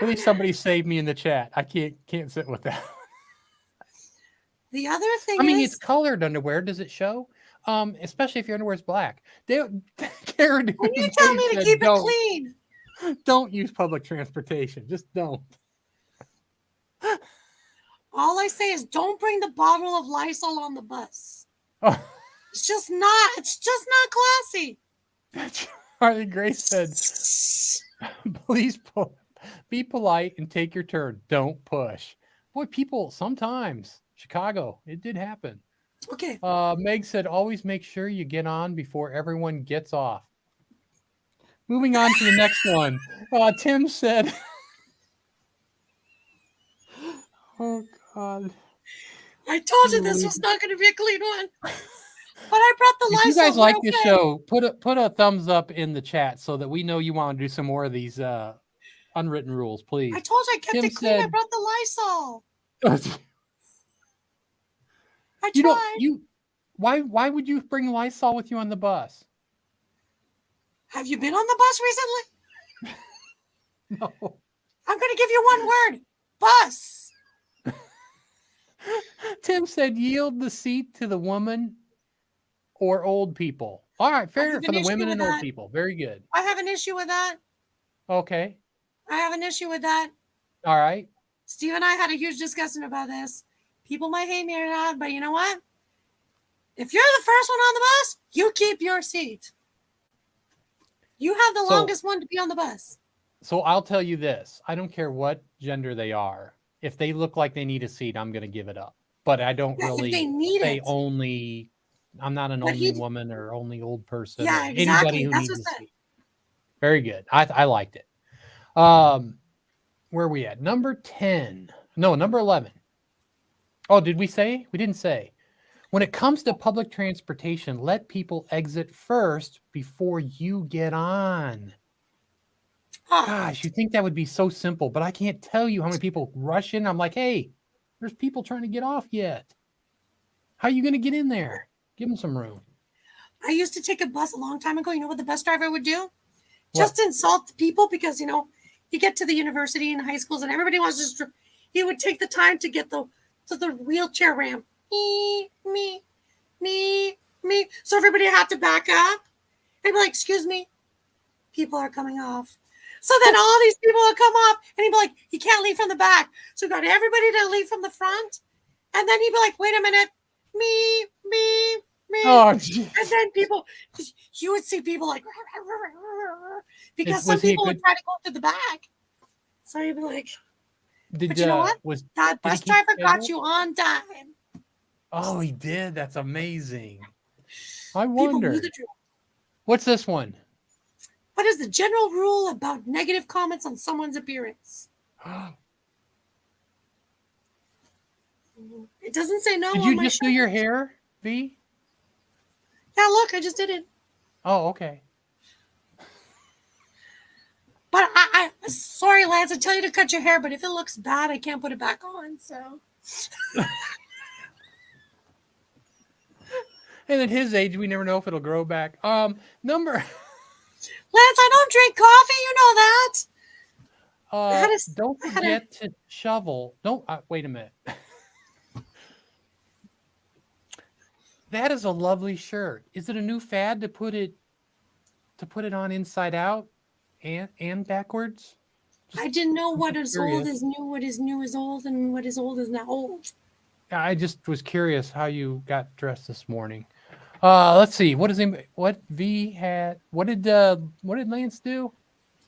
Please, somebody save me in the chat. I can't sit with that. The other thing I mean, is, it's colored underwear. Does it show? Especially if your underwear is black. Karen when you and tell Dave me to said, keep it clean, don't use public transportation. Just don't. all I say is don't bring the bottle of Lysol on the bus. Oh, It's just not classy. Harley Grace said, please be polite and take your turn. Don't push. Boy, people, sometimes, Chicago, it did happen. Okay. Meg said, always make sure you get on before everyone gets off. Moving on to the next one. Tim said, oh, God. I told you this was not going to be a clean one. But I brought the Lysol. If you guys like okay. this show, put a thumbs up in the chat so that we know you want to do some more of these unwritten rules, please. I told you I kept Tim it clean. I said- brought the Lysol. I You tried. don't why would you bring Lysol with you on the bus? Have you been on the bus recently? No. I'm going to give you one word. Bus. Tim said yield the seat to the woman or old people. All right, fair enough for the women and old people. Very good. I have an issue with that. Okay. I have an issue with that. All right. Steve and I had a huge discussion about this. People might hate me or not, but you know what? If you're the first one on the bus, you keep your seat. You have the longest one to be on the bus. So I'll tell you this. I don't care what gender they are. If they look like they need a seat, I'm going to give it up. But I don't really say only. I'm not an only woman or only old person. Yeah, or exactly. Anybody who That's needs what's a seat. Very good. I liked it. Where are we at? Number 10. No, number 11. Oh, did we say? We didn't say. When it comes to public transportation, let people exit first before you get on. Gosh, you think that would be so simple, but I can't tell you how many people rush in. I'm like, hey, there's people trying to get off yet. How are you going to get in there? Give them some room. I used to take a bus a long time ago. You know what the bus driver would do? Just insult the people because, you know, you get to the university and high schools and everybody wants to, he would take the time to get to the wheelchair ramp. Me. So everybody had to back up and be like, excuse me, people are coming off. So then all these people would come up and he'd be like, you can't leave from the back. So he got everybody to leave from the front. And then he'd be like, wait a minute, me. Oh, and then people, you would see people like, because some people would try to go to the back. So he'd be like, but you know what? That bus driver got you on time. Oh, he did. That's amazing. I wonder. Knew the drill. What's this one? What is the general rule about negative comments on someone's appearance? It doesn't say no. Did you just do your hair, V? Yeah, look, I just did it. Oh, okay. But I sorry, Lance, I tell you to cut your hair, but if it looks bad, I can't put it back on. So. And at his age, we never know if it'll grow back. Number. Lance, I don't drink coffee. You know that. Don't forget to shovel. Don't wait a minute. That is a lovely shirt. Is it a new fad to put it on inside out and backwards? I didn't know what is old is new, what is new is old, and what is old is not old. I just was curious how you got dressed this morning. Let's see. What did Lance do?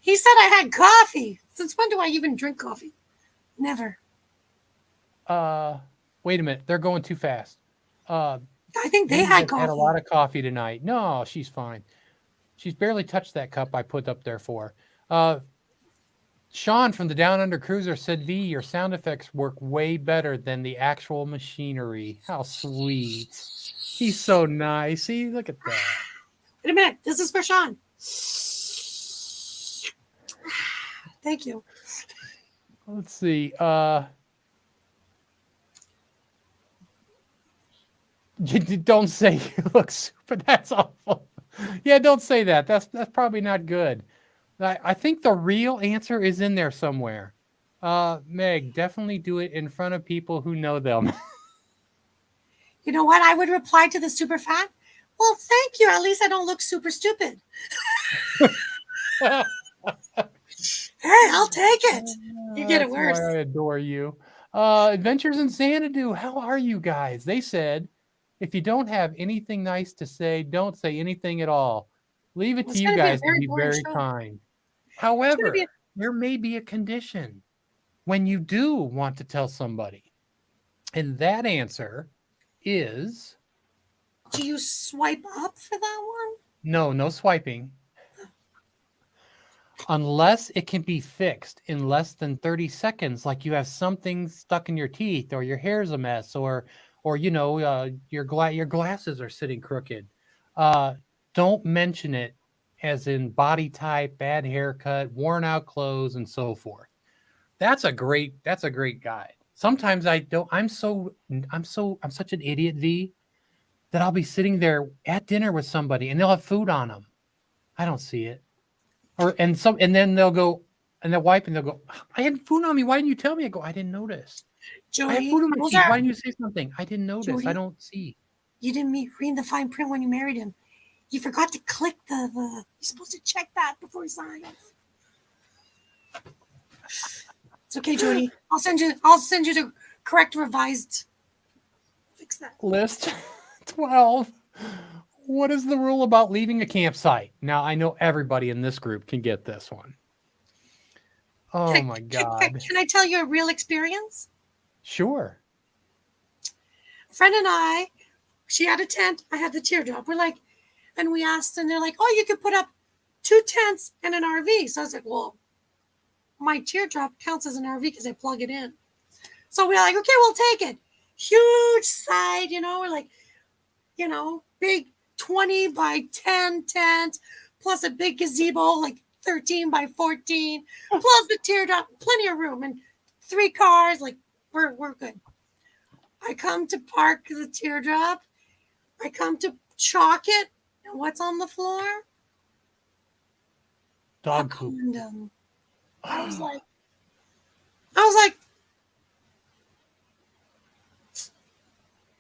He said I had coffee. Since when do I even drink coffee? Never. Wait a minute. They're going too fast. I think they had coffee. Had a lot of coffee tonight. No, she's fine. She's barely touched that cup I put up there for her. Sean from the Down Under Cruiser said, V, your sound effects work way better than the actual machinery. How sweet. He's so nice. See, look at that. Wait a minute. This is for Sean. Thank you. Let's see. Don't say you look super. That's awful. Yeah, don't say that. That's probably not good. I think the real answer is in there somewhere. Meg, definitely do it in front of people who know them. You know what? I would reply to the super fat. Well, thank you. At least I don't look super stupid. Hey, I'll take it. You get it That's worse. why I adore you. Adventures in Xanadu. How are you guys? They said, if you don't have anything nice to say, don't say anything at all. Leave it It's to you gonna be a guys to very be boring very show. kind. It's gonna However, be there may be a condition when you do want to tell somebody. And that answer is Do you swipe up for that one? no swiping. Unless it can be fixed in less than 30 seconds, like you have something stuck in your teeth or your hair's a mess or your glasses are sitting crooked. Don't mention it as in body type, bad haircut, worn out clothes, and so forth. That's a great guide. Sometimes I'm such an idiot, V, that I'll be sitting there at dinner with somebody and they'll have food on them. I don't see it. And then they'll go and they'll wipe and they'll go, I had food on me. Why didn't you tell me? I go, I didn't notice. I have Jody, food on my those teeth. are Why didn't you say something? I didn't notice. I Jody. don't see. You didn't read the fine print when you married him. You forgot to click the. You're supposed to check that before he signs. It's okay, Jody. I'll send you the correct revised. Fix that. List 12. What is the rule about leaving a campsite? Now, I know everybody in this group can get this one. Oh, my God. Can I tell you a real experience? Sure. A friend and I, she had a tent. I had the teardrop. And we asked, and they're like, oh, you could put up 2 tents and an RV. So I was like, well, my teardrop counts as an RV because I plug it in. So we're like, okay, we'll take it. Huge side, we're like, big 20 by 10 tent, plus a big gazebo, like 13 by 14, plus the teardrop, plenty of room, and 3 cars, like we're good. I come to park the teardrop. I come to chalk it, and what's on the floor? Dog a poop. condom. I was like,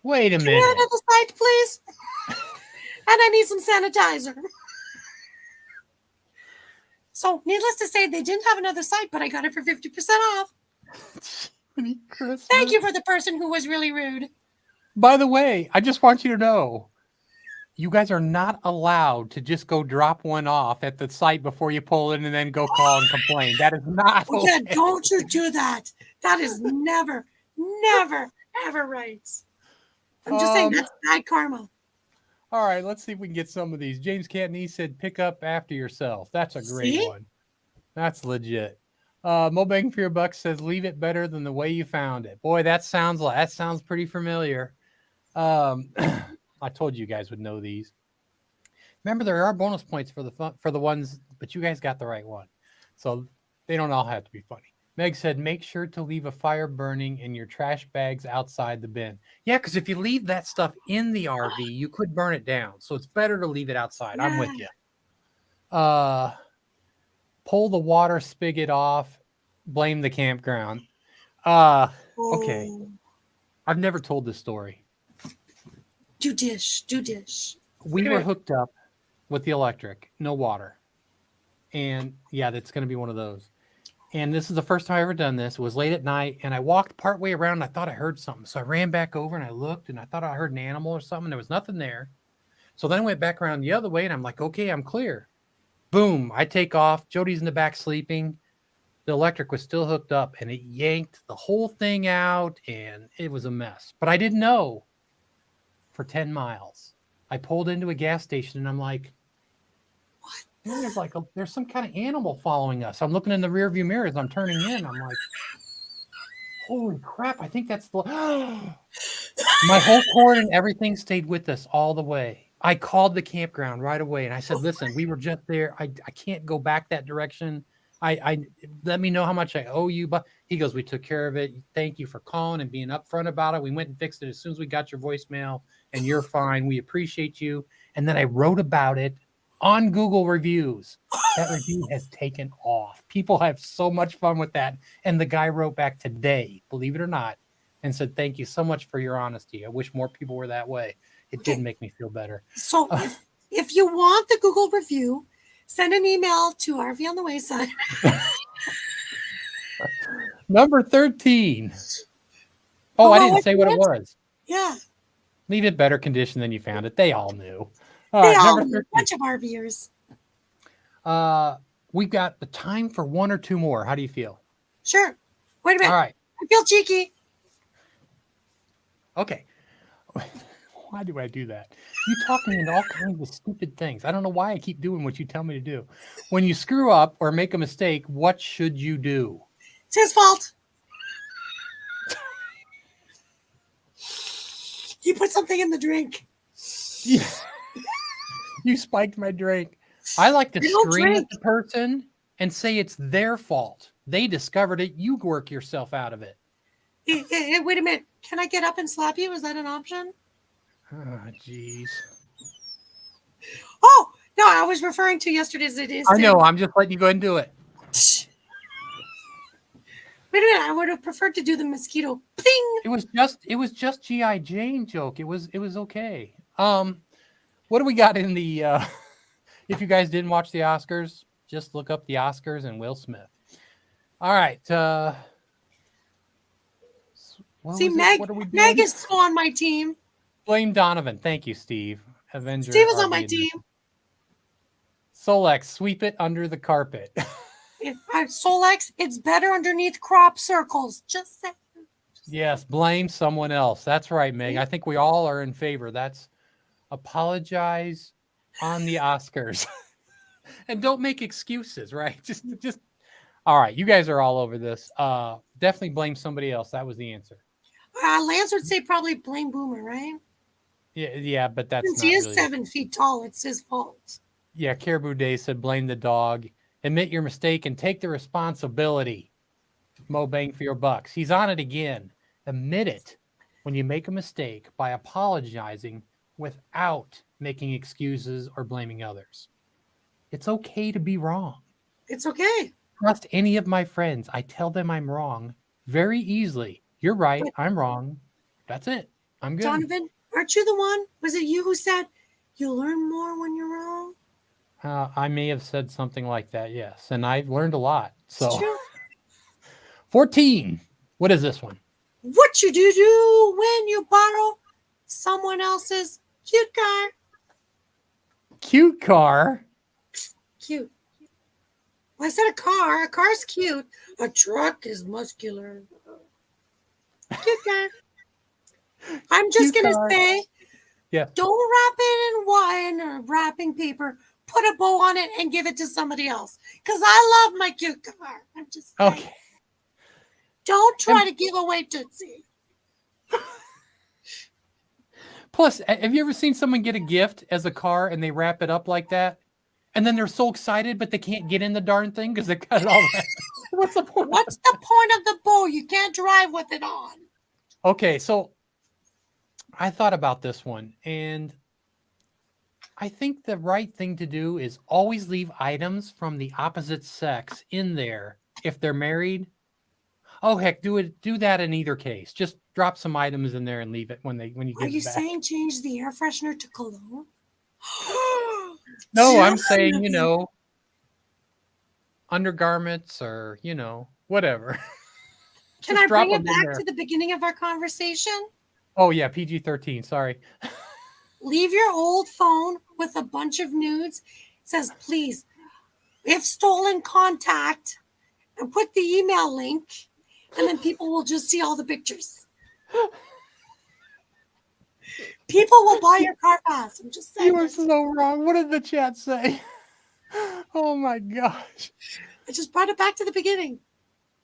wait a can minute. we have another site, please? And I need some sanitizer. So, needless to say, they didn't have another site, but I got it for 50% off. Thank you for the person who was really rude. By the way, I just want you to know, you guys are not allowed to just go drop one off at the site before you pull in and then go call and complain. That is not okay. Yeah, don't you do that. That is never, ever right. I'm just saying that's bad karma. All right, let's see if we can get some of these. James Cantney said, pick up after yourself. That's a great one. That's legit. Mo Begging for Your Buck says, leave it better than the way you found it. Boy, that sounds pretty familiar. I told you guys would know these. Remember, there are bonus points for the ones, but you guys got the right one. So they don't all have to be funny. Meg said, make sure to leave a fire burning in your trash bags outside the bin. Yeah, because if you leave that stuff in the RV, you could burn it down. So it's better to leave it outside. I'm with you. Pull the water spigot off. Blame the campground. Okay. I've never told this story. Do dish. We were hooked up with the electric, no water. And yeah, that's going to be one of those. And this is the first time I ever done this. It was late at night, and I walked partway around, and I thought I heard something. So I ran back over, and I looked, and I thought I heard an animal or something. There was nothing there. So then I went back around the other way, and I'm like, okay, I'm clear. Boom, I take off. Jody's in the back sleeping. The electric was still hooked up, and it yanked the whole thing out, and it was a mess. But I didn't know for 10 miles. I pulled into a gas station, and I'm like, there's some kind of animal following us. I'm looking in the rearview mirror as I'm turning in. I'm like, holy crap, I think that's the my whole cord and everything stayed with us all the way. I called the campground right away and I said, listen, we were just there. I can't go back that direction. I let me know how much I owe you. But he goes, we took care of it. Thank you for calling and being upfront about it. We went and fixed it as soon as we got your voicemail, and you're fine. We appreciate you. And then I wrote about it on Google reviews. That review has taken off. People have so much fun with that. And the guy wrote back today, believe it or not, and said, thank you so much for your honesty. I wish more people were that way. It did make me feel better. So if you want the Google review, send an email to RV on the Wayside. Number 13. Oh, I didn't say what it was. Yeah. Leave it better condition than you found it. They all knew. They all number knew. 13. A bunch of RVers. We've got the time for one or two more. How do you feel? Sure. Wait a minute. All right. I feel cheeky. Okay. Why do I do that? You talk me into all kinds of stupid things. I don't know why I keep doing what you tell me to do. When you screw up or make a mistake, what should you do? It's his fault. You put something in the drink. Yeah. You spiked my drink. I like to scream at the person and say it's their fault. They discovered it. You work yourself out of it. Hey, wait a minute. Can I get up and slap you? Is that an option? Oh, jeez. Oh, no, I was referring to yesterday's. It is. I know. I'm just letting you go ahead and do it. Wait a minute. I would have preferred to do the mosquito. Ping. It was just G.I. Jane joke. It was okay. What do we got in the if you guys didn't watch the Oscars, just look up the Oscars and Will Smith. All right. See, Meg is still on my team. Blame Donovan. Thank you, Steve. Avenger. Steve is on my team. Solex, sweep it under the carpet. Solex, it's better underneath crop circles. Just saying. Yes, blame someone else. That's right, Meg. I think we all are in favor. That's apologize on the Oscars. And don't make excuses, right? Just all right. You guys are all over this. Definitely blame somebody else. That was the answer. Lance would say probably blame Boomer, right? Yeah, but that's since he is 7 feet tall, it's his fault. Yeah, Caribou Day said blame the dog. Admit your mistake and take the responsibility. Mo bang for your bucks. He's on it again. Admit it when you make a mistake by apologizing without making excuses or blaming others. It's okay to be wrong. It's okay. Trust any of my friends. I tell them I'm wrong very easily. You're right. I'm wrong. That's it. I'm good. Donovan, aren't you the one? Was it you who said you learn more when you're wrong? I may have said something like that, yes. And I've learned a lot. So It's true. 14. What is this one? What you do when you borrow someone else's cute car? Cute car? Cute. Well, I said a car. A car's cute. A truck is muscular. Cute car. I'm just going to say, yeah. Don't wrap it in wine or wrapping paper. Put a bow on it and give it to somebody else. Because I love my cute car. I'm just saying. Okay. Don't try to give away Tootsie. Plus, have you ever seen someone get a gift as a car and they wrap it up like that? And then they're so excited, but they can't get in the darn thing because they cut it all back. What's the point? What's the point of the bow? You can't drive with it on. Okay, so I thought about this one, and I think the right thing to do is always leave items from the opposite sex in there if they're married. Oh heck, do that in either case. Just drop some items in there and leave it when you get it back. Are you saying change the air freshener to cologne? No, I'm saying, undergarments or, whatever. Can I bring it back to the beginning of our conversation? Oh yeah, PG-13, sorry. Leave your old phone with a bunch of nudes. It says, please, if stolen, contact, and put the email link, and then people will just see all the pictures. People will buy your car pass. I'm just saying. You are so wrong. What did the chat say? Oh my gosh. I just brought it back to the beginning.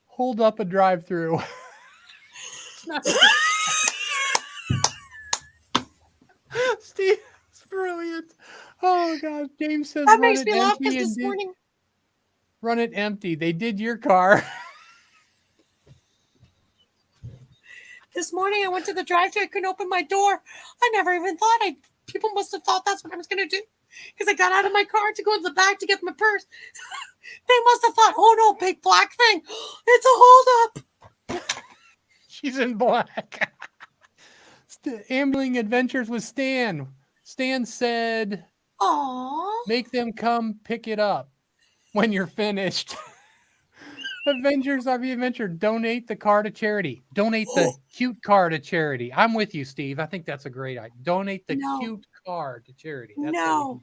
Hold up a drive-through. Steve, it's brilliant. Oh God, James says that makes me laugh because this morning. Run it empty. They did your car. This morning I went to the drive-thru. I couldn't open my door. I never even thought people must have thought that's what I was going to do because I got out of my car to go to the back to get my purse. They must have thought, oh no, big black thing. It's a holdup. She's in black. Ambling Adventures with Stan. Stan said, Aw. make them come pick it up when you're finished. Avengers RV Adventure. Donate the car to charity. Donate the cute car to charity. I'm with you, Steve. I think that's a great idea. Donate the cute car to charity. That's No.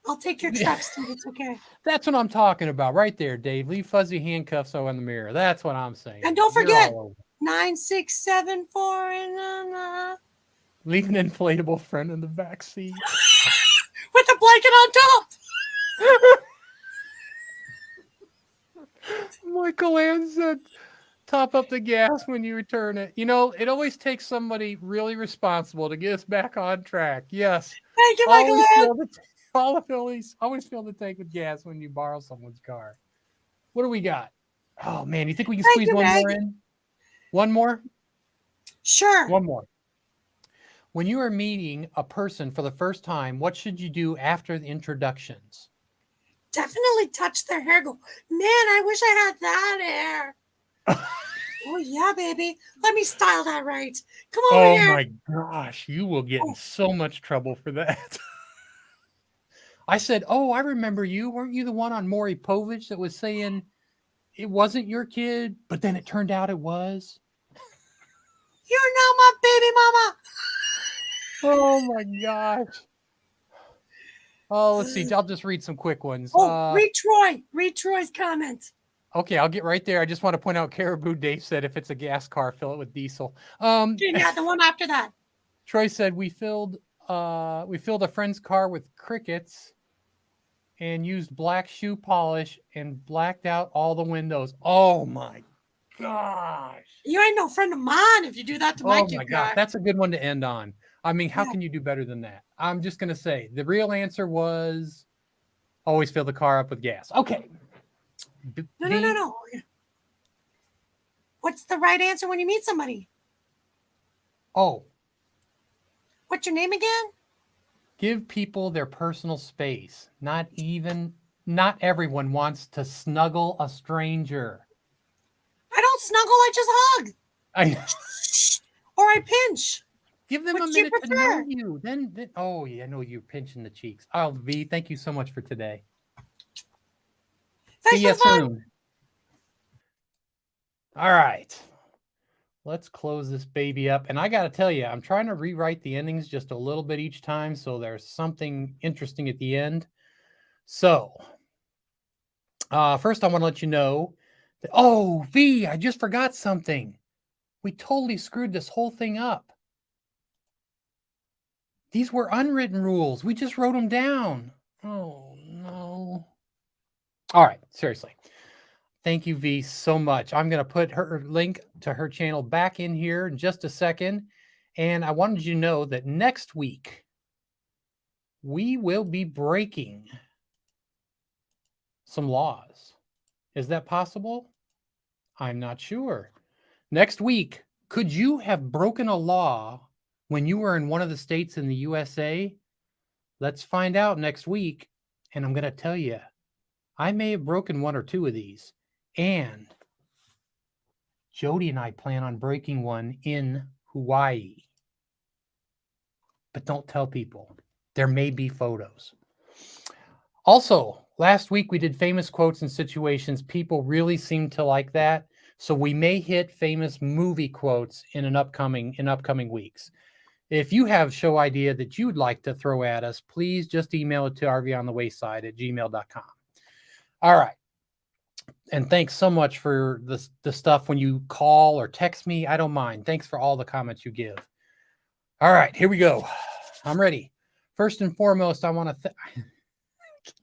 I'll take your truck, Steve. It's okay. That's what I'm talking about right there, Dave. Leave fuzzy handcuffs on the mirror. That's what I'm saying. And don't forget 9674 and leave an inflatable friend in the back seat with a blanket on top. Michael Ann said, top up the gas when you return it. You know, it always takes somebody really responsible to get us back on track. Yes. Thank you, Michael Ann. Always fill the tank with gas when you borrow someone's car. What do we got? Oh, man. You think we can squeeze one more in? One more? Sure. One more. When you are meeting a person for the first time, what should you do after the introductions? Definitely touch their hair. Go, man, I wish I had that hair. Oh, yeah, baby. Let me style that right. Come over here. Oh, my gosh. You will get in so much trouble for that. I said, oh, I remember you. Weren't you the one on Maury Povich that was saying it wasn't your kid, but then it turned out it was? You're not my baby mama. Oh, my gosh. Oh, let's see. I'll just read some quick ones. Read Troy. Read Troy's comment. Okay, I'll get right there. I just want to point out Caribou Dave said if it's a gas car, fill it with diesel. Yeah, the one after that. Troy said we filled a friend's car with crickets and used black shoe polish and blacked out all the windows. Oh my gosh. You ain't no friend of mine if you do that to my kid. Oh my God, that's a good one to end on. I mean, how can you do better than that? I'm just going to say the real answer was always fill the car up with gas. Okay. No. What's the right answer when you meet somebody? Oh. What's your name again? Give people their personal space. Not everyone wants to snuggle a stranger. I don't snuggle, I just hug. Or I pinch. Give them a minute to know you. Then oh yeah, I know you're pinching the cheeks. Oh, V, thank you so much for today. Thanks. See you soon. All right. Let's close this baby up. And I got to tell you, I'm trying to rewrite the endings just a little bit each time, so there's something interesting at the end. So, first I want to let you know that, oh, V, I just forgot something. We totally screwed this whole thing up. These were unwritten rules. We just wrote them down. Oh, no. All right, seriously. Thank you, V, so much. I'm going to put her link to her channel back in here in just a second. And I wanted you to know that next week, we will be breaking some laws. Is that possible? I'm not sure. Next week, could you have broken a law when you were in one of the states in the USA? Let's find out next week. And I'm going to tell you, I may have broken one or two of these. And Jody and I plan on breaking one in Hawaii. But don't tell people. There may be photos. Also, last week we did famous quotes and situations. People really seem to like that. So we may hit famous movie quotes in upcoming weeks. If you have show idea that you'd like to throw at us, please just email it to rvonthewayside@gmail.com. All right. And thanks so much for the stuff when you call or text me. I don't mind. Thanks for all the comments you give. All right, here we go. I'm ready. First and foremost, I want to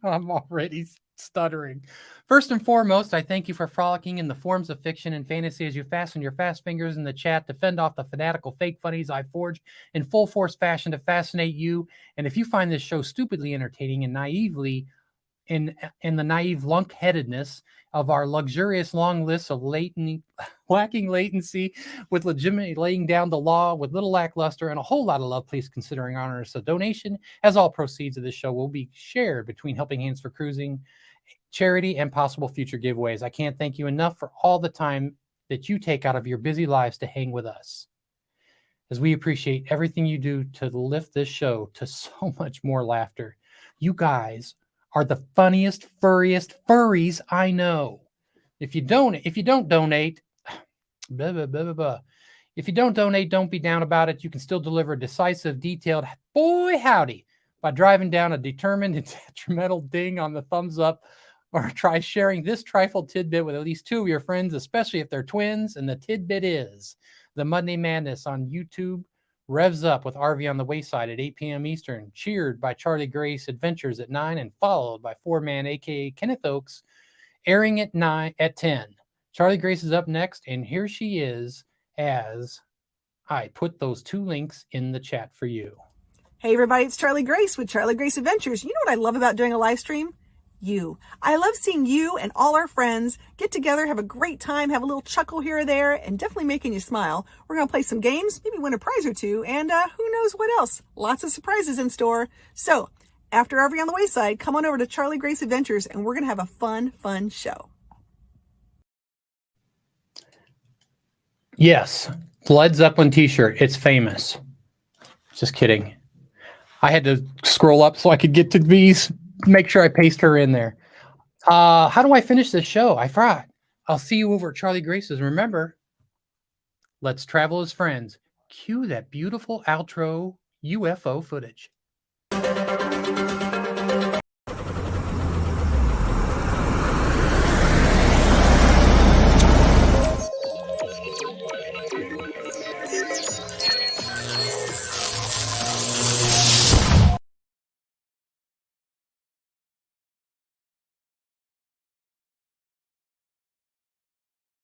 I'm already stuttering. First and foremost, I thank you for frolicking in the forms of fiction and fantasy as you fasten your fast fingers in the chat to fend off the fanatical fake funnies I forge in full force fashion to fascinate you. And if you find this show stupidly entertaining and naively in the naive lunkheadedness of our luxurious long list of lacking latency with legitimately laying down the law with little lackluster and a whole lot of love, please consider honoring us a donation, as all proceeds of this show will be shared between Helping Hands for Cruising, charity, and possible future giveaways. I can't thank you enough for all the time that you take out of your busy lives to hang with us, as we appreciate everything you do to lift this show to so much more laughter. You guys are the funniest, furriest furries I know. If you don't donate, blah, blah, blah, blah, blah. If you don't donate, don't be down about it. You can still deliver a decisive, detailed boy howdy by driving down a determined and detrimental ding on the thumbs up, or try sharing this trifle tidbit with at least 2 of your friends, especially if they're twins. And the tidbit is the Monday Madness on YouTube revs up with RV on the Wayside at 8 p.m. Eastern, cheered by Charlie Grace Adventures at 9, and followed by 4-Man, aka Kenneth Oakes, airing at 10. Charlie Grace is up next, and here she is as I put those 2 links in the chat for you. Hey everybody, it's Charlie Grace with Charlie Grace Adventures. You know what I love about doing a live stream? You. I love seeing you and all our friends get together, have a great time, have a little chuckle here or there, and definitely making you smile. We're going to play some games, maybe win a prize or 2, and who knows what else. Lots of surprises in store. So, after RV on the Wayside, come on over to Charlie Grace Adventures, and we're going to have a fun show. Yes, Led Zeppelin t-shirt. It's famous. Just kidding. I had to scroll up so I could get to these. Make sure I paste her in there. How do I finish this show? I forgot. I'll see you over at Charlie Grace's. Remember, let's travel as friends. Cue that beautiful outro UFO footage.